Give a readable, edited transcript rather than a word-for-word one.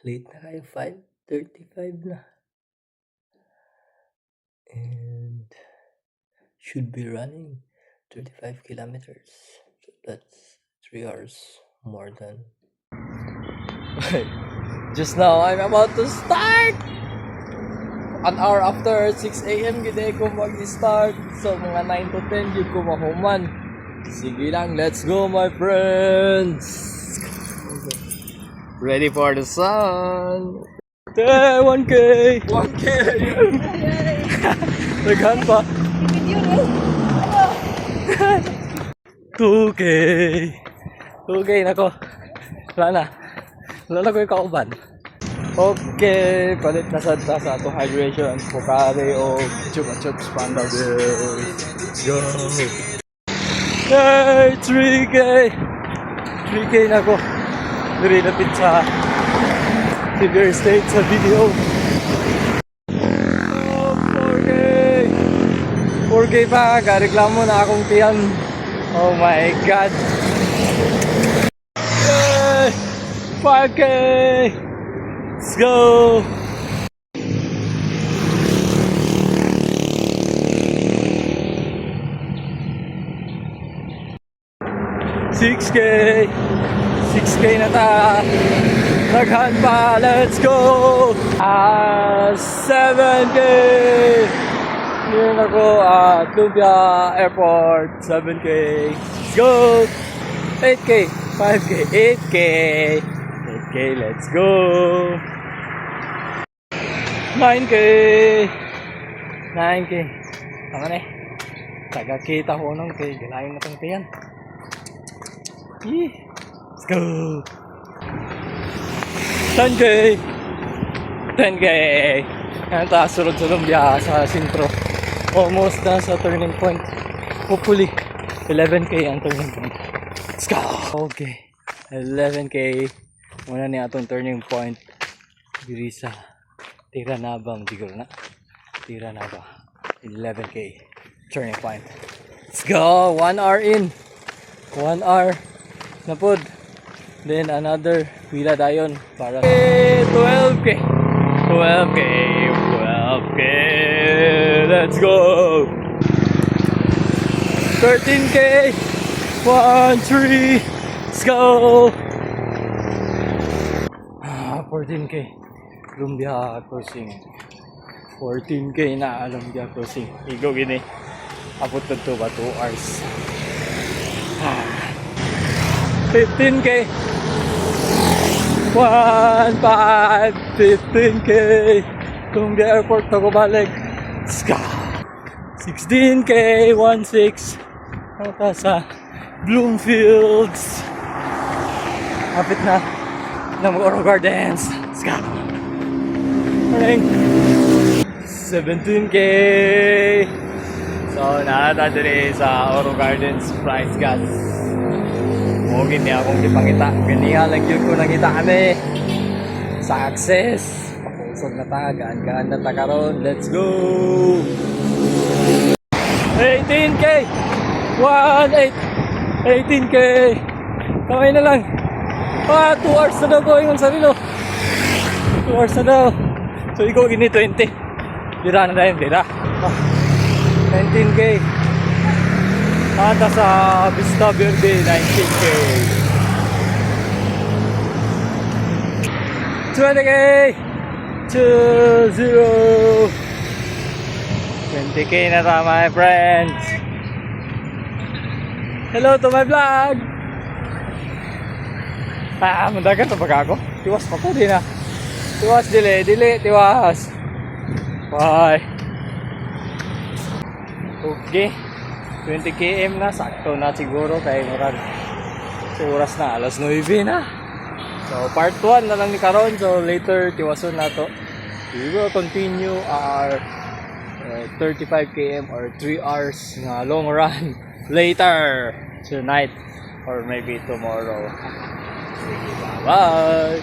Late na kayo, 5:35 na. And should be running 25 kilometers. So that's 3 hours more than. Just now, I'm about to start! An hour after 6 a.m. gede ko mag-start. So mga 9 to 10 yun ko mahuman. Sige lang, let's go my friends! Ready for the sun! 1K! 1K! Naghan pa! 2K! 2K na ko! Wala na ko yung kauban. Okay, palit na sa ato hydration, Pocari o Chupa Chups Panda Let's go! Hey! 3K! 3K na ko! Nilapit sa figure state sa video. Oh, 4K! 4K pa! Gareklamo na akong tiyan. Oh my God! Yay! 5K! Let's go! $6K! 6K na ta! Naghan pa! Let's go! 7K! Yun ako at Lumpia Airport. 7K! Let's go! 8K! 5K! 8K! 8K! Let's go! 9K! 9K! Tama na eh. Tagakita ko nung kay galayin na itong tiyan. Let's go! 10K! 10K! Yan taas, sunod-sunod biya sa sintro. Almost na sa turning point. Hopefully, 11K ang turning point. Let's go! Okay. 11K. Muna niya itong turning point. Diri sa Tiranabang. Siguro na. Tiranabang. 11K. Turning point. Let's go! 1 hour in. 1 hour. Napod. Then another pila dayon para 12K. 12K. 12K. Let's go. 13K. 1-3. Let's go. 14K. Lumbia crossing. 14K na Lumbia crossing. Igo gini. Abot na to ba 2 hours. 15K. 1-5. 15K. Lumbia Airport ako balik. Let's go. 16K. 1-6. Ata sa Bloomfields. Kapit na ng Oro Gardens. Let's go. Morning. 17K. So, nata diri sa Oro Gardens Price Gas. Mugin niya akong ipangita. Ganiya lang yun ko nangita kami. Success. Pakusog na ta. Gaan-gaan na ta karon. Let's go. 18K. 18K. Kamay na lang. 2 hours na daw ko yung sarilo. 2 hours na daw. So, ikaw gini 20. Dira na dahil, dira. 19K. Ata sa Vista Verde, 19K. 20K. 2-0. 20K na ta, my friends. Hello to my vlog. Mandagan to baga ako. Tiwas pa ko din ah. Tiwas dili, tiwas. Bye. Okay. 20 km na, sakto na siguro kay murag. So oras na, alas 9 na. So part 1 na lang ni karon. So later tiwason na to. We will continue our 35 km or 3 hours na long run later tonight or maybe tomorrow. Bye!